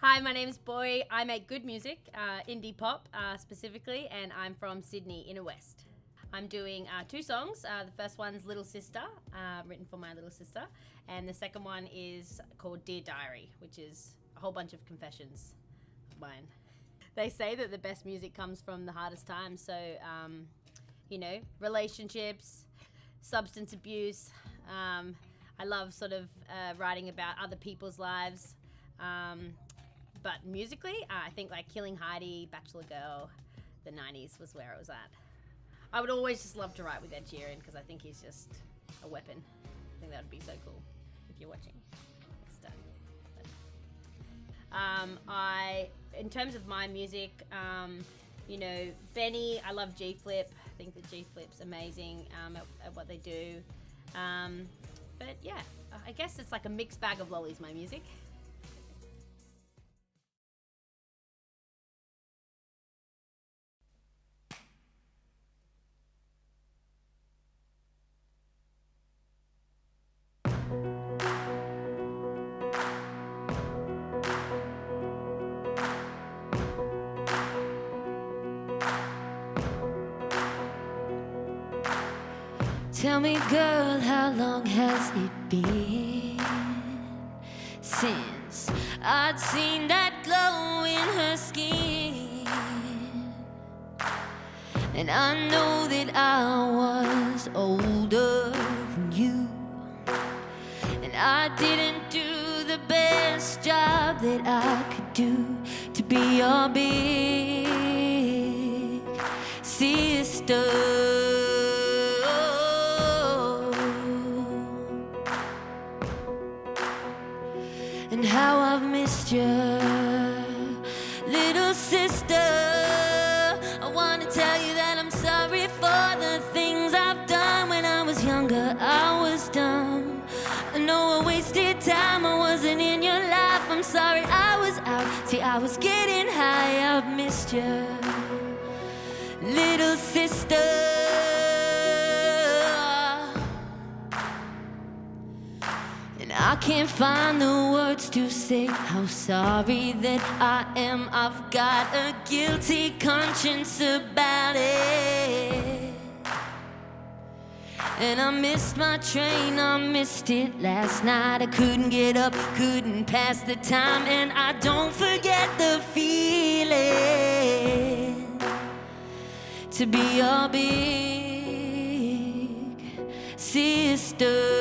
Hi, my name is BOI. I make good music, indie pop specifically, and I'm from Sydney, Inner West. I'm doing 2 songs. The first one's Little Sister, written for my little sister, and the second one is called Dear Diary, which is a whole bunch of confessions of mine. They say that the best music comes from the hardest times, so, relationships, substance abuse. I love sort of writing about other people's lives. But musically, I think like Killing Heidi, Bachelor Girl, the 90s was where it was at. I would always just love to write with Ed Sheeran because I think he's just a weapon. I think that would be so cool if you're watching. In terms of my music, Benny, I love G-Flip. I think that G-Flip's amazing at what they do. But yeah, I guess it's like a mixed bag of lollies, my music. Tell me, girl, how long has it been since I'd seen that glow in her skin? And I know that I was older than you, and I didn't do the best job that I could do to be your big sister. And how I've missed you, little sister. I wanna tell you that I'm sorry for the things I've done. When I was younger, I was dumb. I know I wasted time, I wasn't in your life. I'm sorry I was out, see I was getting high. I've missed you, little sister. I can't find the words to say how sorry that I am. I've got a guilty conscience about it. And I missed my train, I missed it last night. I couldn't get up, couldn't pass the time. And I don't forget the feeling to be your big sister.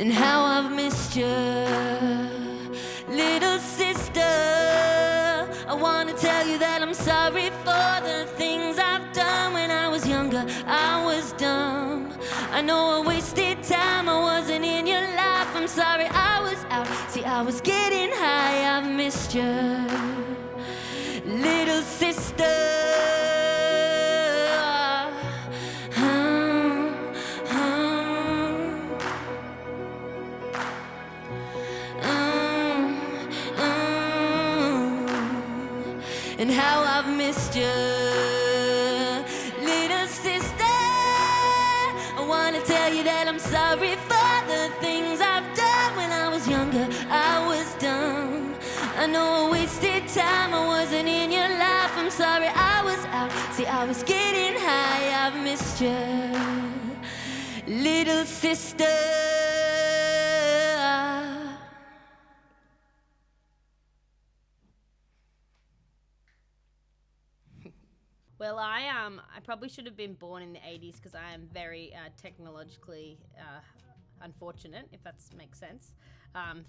And how I've missed you, little sister. I wanna tell you that I'm sorry for the things I've done. When I was younger, I was dumb. I know I wasted time, I wasn't in your life. I'm sorry I was out, see I was getting high. I've missed you, little sister. And how I've missed you, little sister. I wanna tell you that I'm sorry for the things I've done. When I was younger, I was dumb. I know I wasted time, I wasn't in your life. I'm sorry I was out, see I was getting high. I've missed you, little sister. Well, I probably should have been born in the 80s because I am very technologically unfortunate, if that makes sense.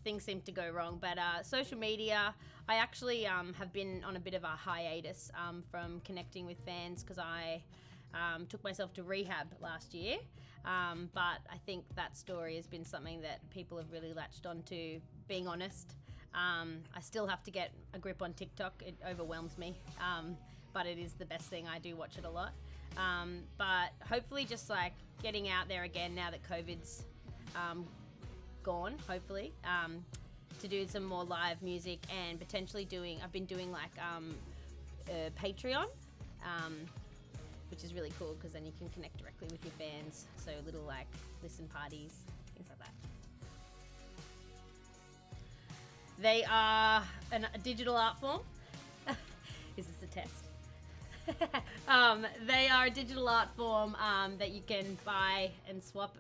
Things seem to go wrong, but social media, I actually have been on a bit of a hiatus from connecting with fans because I took myself to rehab last year. But I think that story has been something that people have really latched onto, being honest. I still have to get a grip on TikTok. It overwhelms me. But it is the best thing. I do watch it a lot. But hopefully just like getting out there again now that COVID's gone, hopefully, to do some more live music and potentially I've been doing like Patreon. which is really cool because then you can connect directly with your fans. So little like listen parties, things like that. They are a digital art form. Is this a test? They are a digital art form that you can buy and swap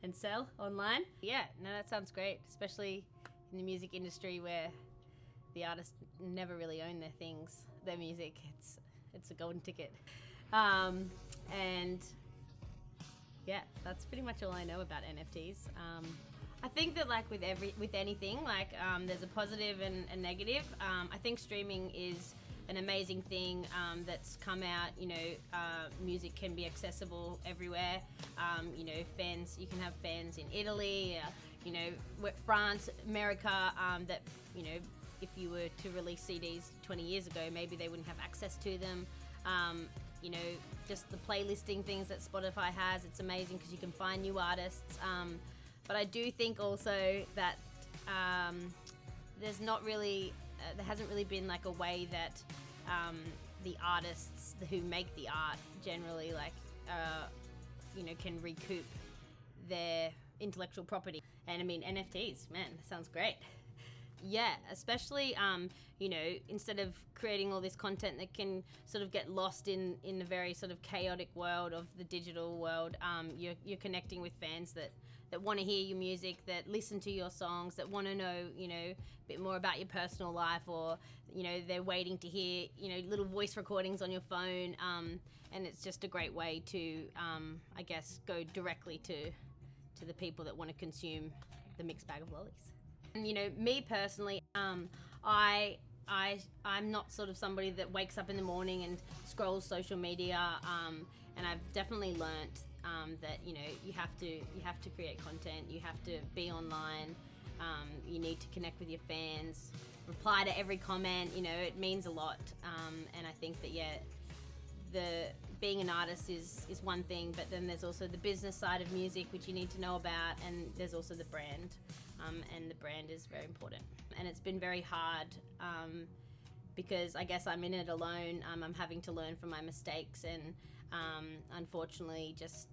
and sell online. Yeah, no, that sounds great, especially in the music industry where the artists never really own their music. It's a golden ticket. And yeah, that's pretty much all I know about NFTs. I think that like with anything, like there's a positive and a negative. I think streaming is an amazing thing that's come out. Music can be accessible everywhere. Fans, you can have fans in Italy, France, America, that, if you were to release CDs 20 years ago, maybe they wouldn't have access to them. Just the playlisting things that Spotify has, it's amazing because you can find new artists. But I do think also that there hasn't really been like a way that the artists who make the art generally can recoup their intellectual property. And I mean, NFTs, man, that sounds great. Yeah, especially, instead of creating all this content that can sort of get lost in the very sort of chaotic world of the digital world, you're connecting with fans that want to hear your music, that listen to your songs, that want to know, a bit more about your personal life, or, they're waiting to hear, little voice recordings on your phone. And it's just a great way to, I guess, go directly to the people that want to consume the mixed bag of lollies. And me personally, I'm not sort of somebody that wakes up in the morning and scrolls social media, and I've definitely learnt that you have to create content, you have to be online, you need to connect with your fans, reply to every comment. It means a lot, and I think that being an artist is one thing, but then there's also the business side of music which you need to know about, and there's also the brand. And the brand is very important. And it's been very hard because I guess I'm in it alone. I'm having to learn from my mistakes, and unfortunately just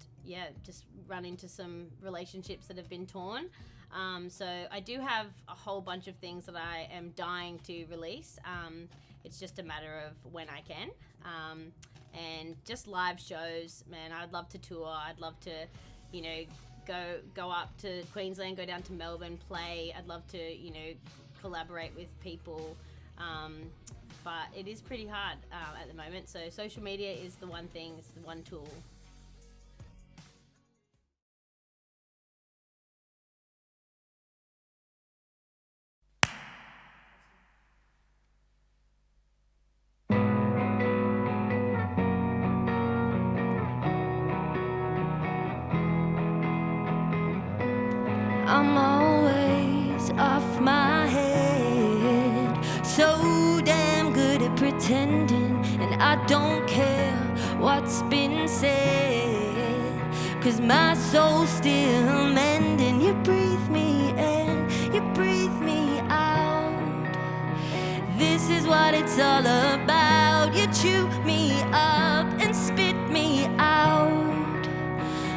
run into some relationships that have been torn. So I do have a whole bunch of things that I am dying to release. It's just a matter of when I can. And just live shows, man, I'd love to tour. I'd love to, go up to Queensland, go down to Melbourne, play. I'd love to, collaborate with people. But it is pretty hard at the moment. So social media is the one thing, it's the one tool. I'm always off my head, so damn good at pretending, and I don't care what's been said, 'cause my soul's still mending. You breathe me in, you breathe me out. This is what it's all about. You chew me up and spit me out.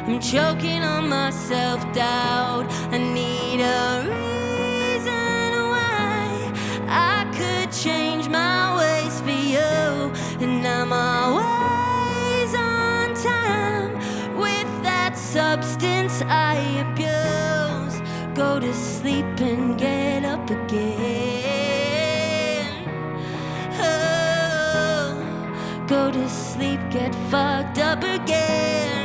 I'm choking on my self-doubt. I need a reason why I could change my ways for you, and I'm always on time with that substance I abuse. Go to sleep and get up again. Oh, go to sleep, get fucked up again.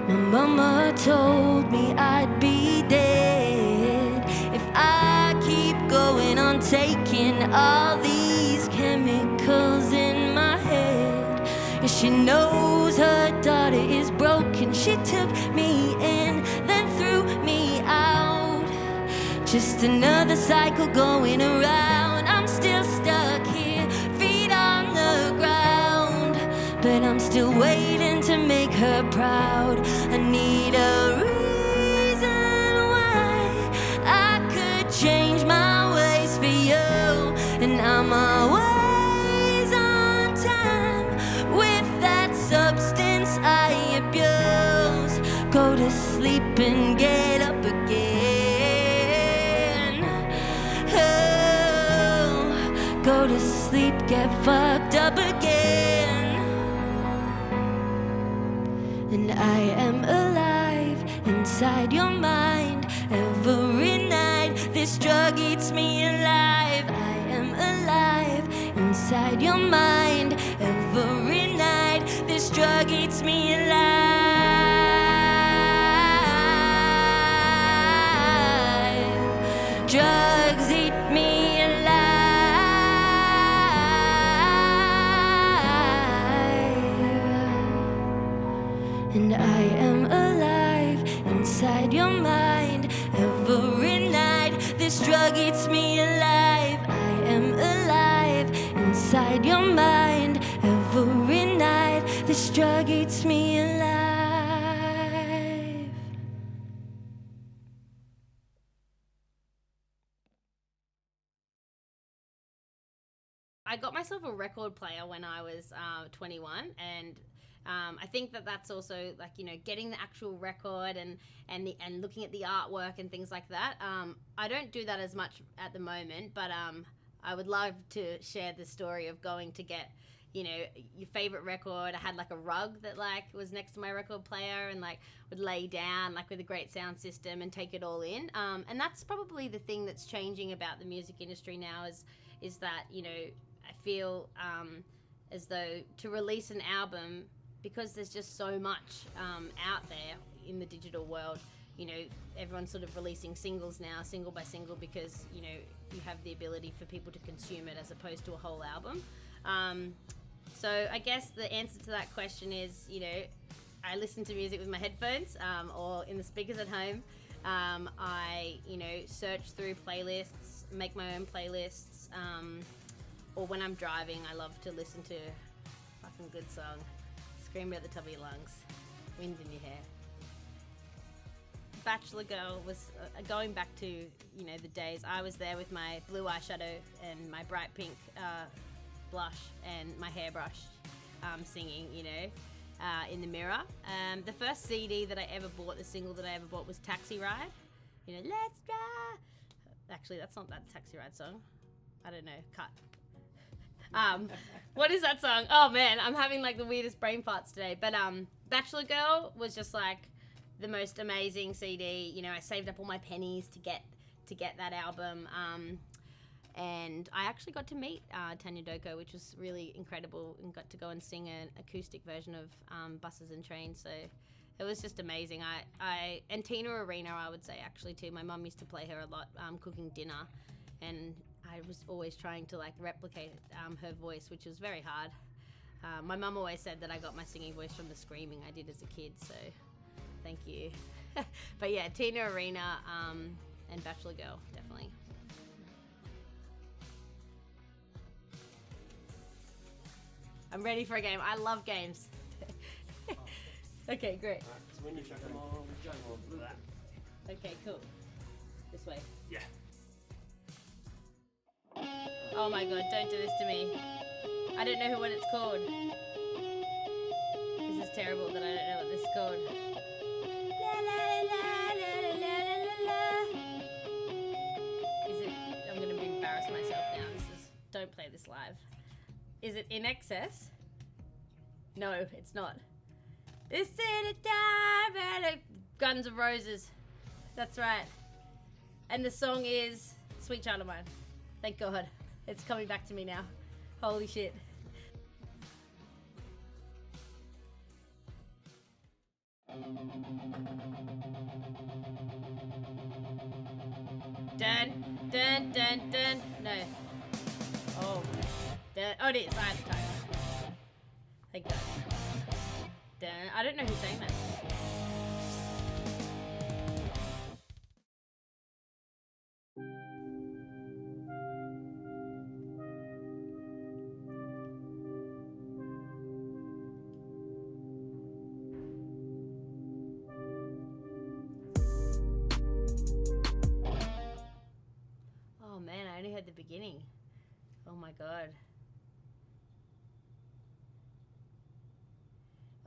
My mama told me I'd be dead if I keep going on taking all these chemicals in my head. And she knows her daughter is broken. She took me in, then threw me out. Just another cycle going around. I'm still stuck here, feet on the ground, but I'm still waiting to make her proud. I need a reason why I could change my ways for you, and I'm always to sleep and get up again. Oh, go to sleep, get fucked up again. And I am alive inside your mind. Every night this drug eats me alive. I am alive inside your mind. Every night this drug eats me alive. Drugs eat me alive. And I am alive inside your mind. Every night this drug eats me alive. I am alive inside your mind. Every night this drug eats me alive. I got myself a record player when I was 21, and I think that that's also like, you know, getting the actual record and looking at the artwork and things like that. I don't do that as much at the moment, but I would love to share the story of going to get, you know, your favorite record. I had like a rug that like was next to my record player, and like would lay down like with a great sound system and take it all in. And that's probably the thing that's changing about the music industry now is that, you know, I feel as though to release an album, because there's just so much out there in the digital world, you know, everyone's sort of releasing singles now, single by single, because, you know, you have the ability for people to consume it as opposed to a whole album. So I guess the answer to that question is, you know, I listen to music with my headphones or in the speakers at home. I, you know, search through playlists, make my own playlists, or when I'm driving, I love to listen to a fucking good song. Scream at the top of your lungs, wind in your hair. Bachelor Girl was going back to, you know, the days I was there with my blue eyeshadow and my bright pink blush and my hairbrush, singing, you know, in the mirror. The first CD that I ever bought, the single that I ever bought, was Taxi Ride. You know, let's drive. Actually, that's not that Taxi Ride song. I don't know. Cut. What is that song? Oh man, I'm having like the weirdest brain farts today. But Bachelor Girl was just like the most amazing CD. You know, I saved up all my pennies to get that album. And I actually got to meet Tanya Doko, which was really incredible, and got to go and sing an acoustic version of Buses and Trains. So it was just amazing. And Tina Arena, I would say actually too. My mum used to play her a lot, cooking dinner, and I was always trying to like replicate her voice, which was very hard. My mum always said that I got my singing voice from the screaming I did as a kid, so thank you. But yeah, Tina Arena and Bachelor Girl, definitely. I'm ready for a game. I love games. Okay, great. So when you chuck them all, jug them all. Okay, cool. This way. Yeah. Oh my god, don't do this to me. I don't know what it's called. This is terrible that I don't know what this is called. Is it... I'm going to embarrass myself now. Don't play this live. Is it In Excess? No, it's not. This is the time, Guns N' Roses. That's right. And the song is Sweet Child of Mine. Thank God. It's coming back to me now. Holy shit. Dun, dun, dun, dun. No. Oh. Oh, it is. I have the time. Thank God. Dun. I don't know who's saying that. Oh man, I only heard the beginning. Oh my God.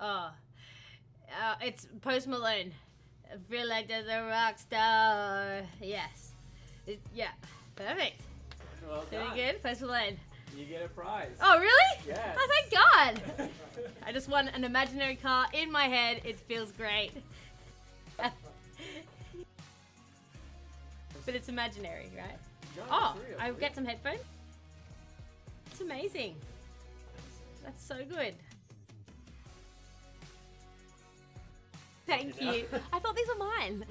Oh, it's Post Malone. I feel like there's a rock star. Yes. Yeah. Perfect. Well Very done. good. First lane. You get a prize. Oh, really? Yes. Oh, thank God. I just won an imaginary car in my head. It feels great. But it's imaginary, right? Oh, I get some headphones. It's amazing. That's so good. Thank you. I thought these were mine.